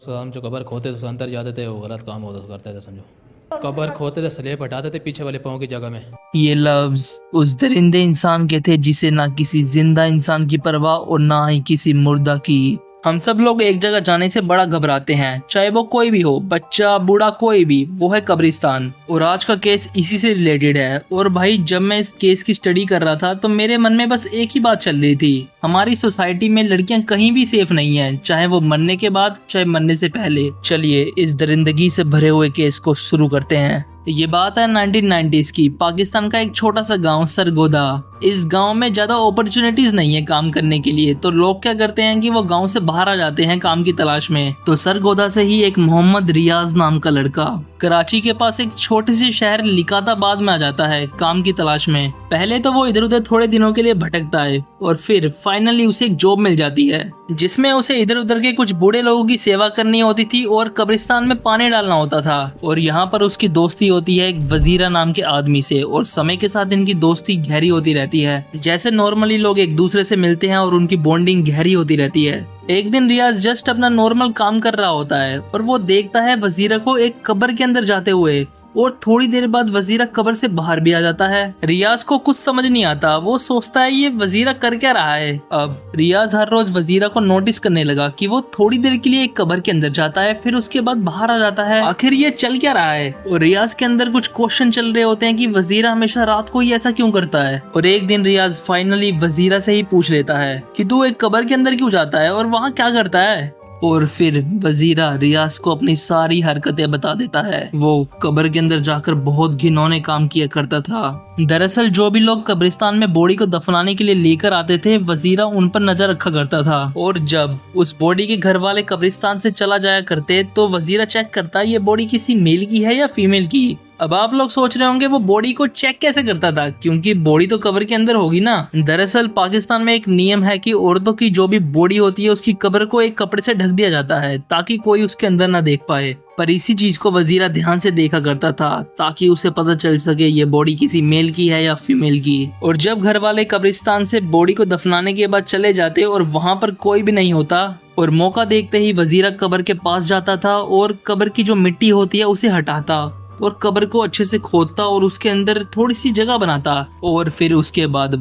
हम जो कबर खोते थे अंदर जाते थे, वो गलत काम होता करते थे। समझो कबर खोते थे, स्लेब हटाते थे पीछे वाले पाँव की जगह में। ये लफ्ज उस दरिंदे इंसान के थे जिसे ना किसी जिंदा इंसान की परवाह और ना ही किसी मुर्दा की। हम सब लोग एक जगह जाने से बड़ा घबराते हैं, चाहे वो कोई भी हो, बच्चा बूढ़ा कोई भी, वो है कब्रिस्तान। और आज का केस इसी से रिलेटेड है। और भाई जब मैं इस केस की स्टडी कर रहा था तो मेरे मन में बस एक ही बात चल रही थी, हमारी सोसाइटी में लड़कियां कहीं भी सेफ नहीं है, चाहे वो मरने के बाद चाहे मरने से पहले। चलिए इस दरिंदगी से भरे हुए केस को शुरू करते हैं। ये बात है 1990s की, पाकिस्तान का एक छोटा सा गांव सरगोदा। इस गांव में ज्यादा अपॉर्चुनिटीज नहीं है काम करने के लिए, तो लोग क्या करते हैं कि वो गांव से बाहर आ जाते हैं काम की तलाश में। तो सरगोदा से ही एक मोहम्मद रियाज नाम का लड़का कराची के पास एक छोटे से शहर लिकाताबाद में आ जाता है काम की तलाश में। पहले तो वो इधर उधर थोड़े दिनों के लिए भटकता है और फिर फाइनली उसे एक जॉब मिल जाती है जिसमें उसे इधर उधर के कुछ बूढ़े लोगों की सेवा करनी होती थी और कब्रिस्तान में पानी डालना होता था। और यहाँ पर उसकी दोस्ती होती है एक वजीरा नाम के आदमी से, और समय के साथ इनकी दोस्ती गहरी होती रहती है। जैसे नॉर्मली लोग एक दूसरे से मिलते हैं और उनकी बॉन्डिंग गहरी होती रहती है। एक दिन रियाज जस्ट अपना नॉर्मल काम कर रहा होता है और वो देखता है वजीरा को एक कब्र के अंदर जाते हुए, और थोड़ी देर बाद वजीरा कब्र से बाहर भी आ जाता है। रियाज को कुछ समझ नहीं आता, वो सोचता है ये वजीरा कर क्या रहा है। अब रियाज हर रोज वजीरा को नोटिस करने लगा कि वो थोड़ी देर के लिए एक कब्र के अंदर जाता है, फिर उसके बाद बाहर आ जाता है। आखिर ये चल क्या रहा है। और रियाज के अंदर कुछ क्वेश्चन चल रहे होते हैं कि वजीरा हमेशा रात को ही ऐसा क्यों करता है। और एक दिन रियाज फाइनली वजीरा से ही पूछ लेता है कि तू एक कब्र के अंदर क्यों जाता है और वहाँ क्या करता है। और फिर वजीरा रियाज को अपनी सारी हरकतें बता देता है। वो कब्र के अंदर जाकर बहुत घिनौने काम किया करता था। दरअसल जो भी लोग कब्रिस्तान में बॉडी को दफनाने के लिए लेकर आते थे, वजीरा उन पर नजर रखा करता था। और जब उस बॉडी के घर वाले कब्रिस्तान से चला जाया करते तो वजीरा चेक करता ये बॉडी किसी मेल की है या फीमेल की। अब आप लोग सोच रहे होंगे वो बॉडी को चेक कैसे करता था, क्योंकि बॉडी तो कब्र के अंदर होगी ना। दरअसल पाकिस्तान में एक नियम है कि औरतों की जो भी बॉडी होती है उसकी कब्र को एक कपड़े से ढक दिया जाता है ताकि कोई उसके अंदर ना देख पाए। पर इसी चीज को वजीरा ध्यान से देखा करता था ताकि उसे पता चल सके ये बॉडी किसी मेल की है या फीमेल की। और जब घर वाले कब्रिस्तान से बॉडी को दफनाने के बाद चले जाते और वहाँ पर कोई भी नहीं होता, और मौका देखते ही वजीरा कब्र के पास जाता था और कब्र की जो मिट्टी होती है उसे हटाता और कब्र को अच्छे से खोदता और उसके अंदर थोड़ी सी जगह बनाता। और फिर उसके बाद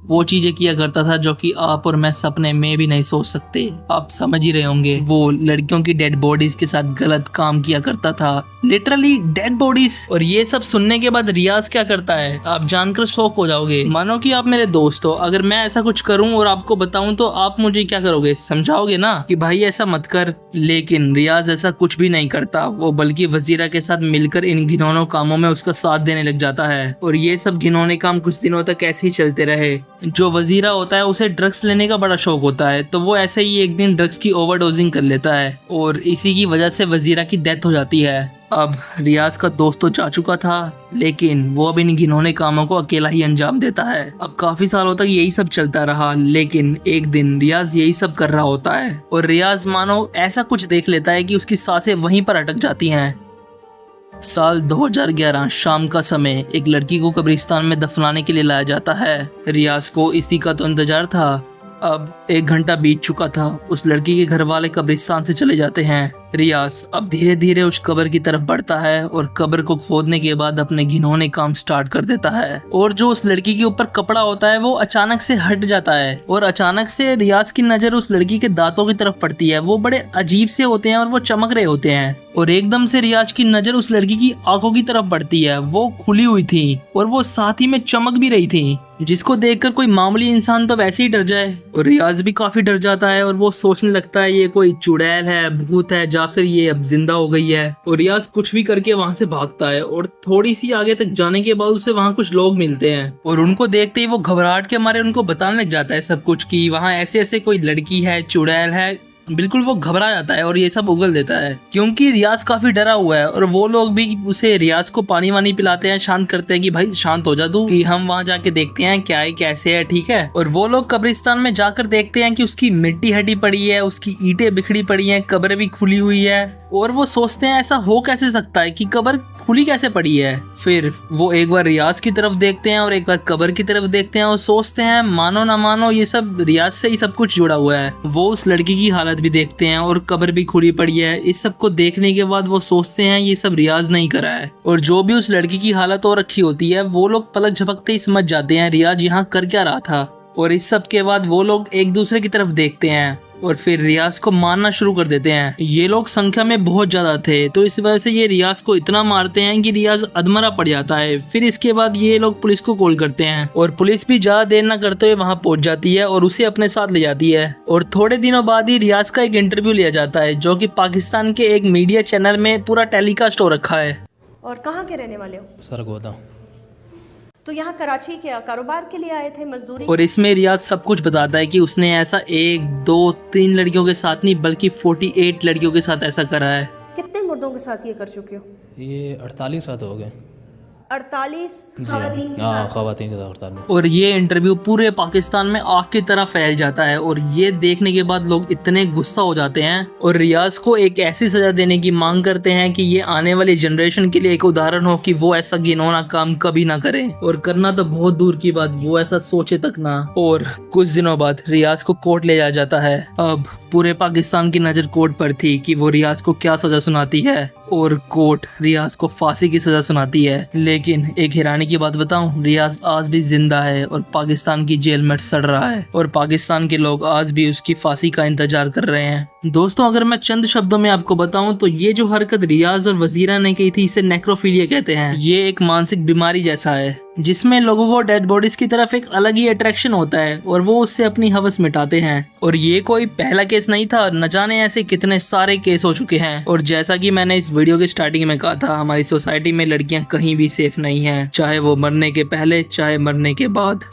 वो चीजें किया करता था जो कि आप और मैं सपने में भी नहीं सोच सकते। आप समझ ही रहे होंगे, वो लड़कियों की डेड बॉडीज के साथ गलत काम किया करता था, लिटरली डेड बॉडीज। और ये सब सुनने के बाद रियाज क्या करता है आप जानकर शॉक हो जाओगे। मानो कि आप मेरे दोस्त हो, अगर मैं ऐसा कुछ करूं और आपको बताऊं तो आप मुझे क्या करोगे, समझाओगे ना कि भाई ऐसा मत कर। लेकिन रियाज ऐसा कुछ भी नहीं करता, वो बल्कि वजीरा के साथ मिलकर इन घिनौनों कामों में उसका साथ देने लग जाता है। और ये सब घिनौने काम कुछ दिनों तक ऐसे ही चलते रहे। जो वजीरा होता है उसे ड्रग्स लेने का बड़ा शौक होता है, तो वो ऐसे ही एक दिन ड्रग्स की ओवरडोजिंग कर लेता है और इसी की वजह से वजीरा की डेथ हो जाती है। अब रियाज का दोस्त तो जा चुका था, लेकिन वो अब इन घिनौने कामों को अकेला ही अंजाम देता है। अब काफी सालों तक यही सब चलता रहा, लेकिन एक दिन रियाज यही सब कर रहा होता है और रियाज मानो ऐसा कुछ देख लेता है कि उसकी सांसें वहीं पर अटक जाती हैं। साल 2011 शाम का समय एक लड़की को कब्रिस्तान में दफनाने के लिए लाया जाता है। रियाज को इसी का तो इंतजार था। अब 1 घंटा बीत चुका था, उस लड़की के घर वाले कब्रिस्तान से चले जाते हैं। रियाज अब धीरे धीरे उस कब्र की तरफ बढ़ता है और कब्र को खोदने के बाद अपने घिनौने काम स्टार्ट कर देता है। और जो उस लड़की के ऊपर कपड़ा होता है वो अचानक से हट जाता है और अचानक से रियाज की नजर उस लड़की के दांतों की तरफ पड़ती है। वो बड़े अजीब से होते हैं और वो चमक रहे होते हैं। और एकदम से रियाज की नजर उस लड़की की आंखों की तरफ पड़ती है, वो खुली हुई थी और वो साथ ही में चमक भी रही थी, जिसको देखकर कोई मामूली इंसान तो वैसे ही डर जाए। और रियाज भी काफी डर जाता है और वो सोचने लगता है ये कोई चुड़ैल है, भूत है, या फिर ये अब जिंदा हो गई है। और रियाज कुछ भी करके वहाँ से भागता है और थोड़ी सी आगे तक जाने के बाद उसे वहाँ कुछ लोग मिलते हैं और उनको देखते ही वो घबराहट के मारे उनको बताने लग जाता है सब कुछ कि वहाँ ऐसे ऐसे कोई लड़की है, चुड़ैल है। बिल्कुल वो घबरा जाता है और ये सब उगल देता है क्योंकि रियाज काफी डरा हुआ है। और वो लोग भी उसे रियाज को पानी वानी पिलाते हैं, शांत करते हैं कि भाई शांत हो जा तू, कि हम वहाँ जाके देखते हैं क्या है कैसे है, ठीक है। और वो लोग कब्रिस्तान में जाकर देखते हैं कि उसकी मिट्टी हटी पड़ी है, उसकी ईंटें बिखरी पड़ी हैं, कब्र भी खुली हुई है। और वो सोचते हैं ऐसा हो कैसे सकता है कि कब्र खुली कैसे पड़ी है। फिर वो एक बार रियाज की तरफ देखते हैं और एक बार कब्र की तरफ देखते हैं और सोचते हैं मानो ना मानो ये सब रियाज से ही सब कुछ जुड़ा हुआ है। वो उस लड़की की हालत भी देखते हैं और कब्र भी खुली पड़ी है। इस सब को देखने के बाद वो सोचते हैं ये सब रियाज नहीं करा है। और जो भी उस लड़की की हालत हो रखी होती है वो लोग पलक झपकते ही समझ जाते हैं रियाज यहाँ कर क्या रहा था। और इस सब के बाद वो लोग एक दूसरे की तरफ देखते हैं और फिर रियाज को मारना शुरू कर देते हैं। ये लोग संख्या में बहुत ज्यादा थे तो इस वजह से ये रियाज को इतना मारते हैं कि रियाज अधमरा पड़ जाता है। फिर इसके बाद ये लोग पुलिस को कॉल करते हैं और पुलिस भी ज्यादा देर न करते हुए वहां पहुंच जाती है और उसे अपने साथ ले जाती है। और थोड़े दिनों बाद ही रियाज का एक इंटरव्यू लिया जाता है जो कि पाकिस्तान के एक मीडिया चैनल में पूरा टेलीकास्ट हो रखा है। और कहाँ के रहने वाले हो? सरगोदा। तो यहाँ कराची क्या कारोबार के लिए आए थे, मजदूरी? और इसमें रियाज सब कुछ बताता है कि उसने ऐसा 1, 2, 3 लड़कियों के साथ नहीं बल्कि 48 लड़कियों के साथ ऐसा करा है। कितने मुर्दों के साथ ये कर चुके हो? ये 48 साथ हो गए। 48 जी खवातीन के हाँ, साथ? खवातीन के साथ 48। और ये इंटरव्यू पूरे पाकिस्तान में आग की तरह फैल जाता है और ये देखने के बाद लोग इतने गुस्सा हो जाते हैं और रियाज को एक ऐसी सजा देने की मांग करते हैं कि ये आने वाली जनरेशन के लिए एक उदाहरण हो कि वो ऐसा घिनौना काम कभी ना करें। और करना तो बहुत दूर की बात, वो ऐसा सोचे तक ना। और कुछ दिनों बाद रियाज को कोर्ट ले जाया जाता है। अब पूरे पाकिस्तान की नज़र कोर्ट पर थी कि वो रियाज को क्या सजा सुनाती है और कोर्ट रियाज को फांसी की सजा सुनाती है। लेकिन एक हैरानी की बात बताऊं, रियाज आज भी जिंदा है और पाकिस्तान की जेल में सड़ रहा है और पाकिस्तान के लोग आज भी उसकी फांसी का इंतजार कर रहे हैं। दोस्तों अगर मैं चंद शब्दों में आपको बताऊं तो ये जो हरकत रियाज और वजीरा ने की थी इसे नेक्रोफिलिया कहते हैं। ये एक मानसिक बीमारी जैसा है जिसमें लोगों को डेड बॉडीज की तरफ एक अलग ही अट्रैक्शन होता है और वो उससे अपनी हवस मिटाते हैं। और ये कोई पहला केस नहीं था, न जाने ऐसे कितने सारे केस हो चुके हैं। और जैसा कि मैंने इस वीडियो के स्टार्टिंग में कहा था, हमारी सोसाइटी में लड़कियां कहीं भी सेफ नहीं हैं, चाहे वो मरने के पहले चाहे मरने के बाद।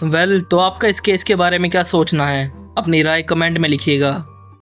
तो आपका इस केस के बारे में क्या सोचना है? अपनी राय कमेंट में लिखिएगा।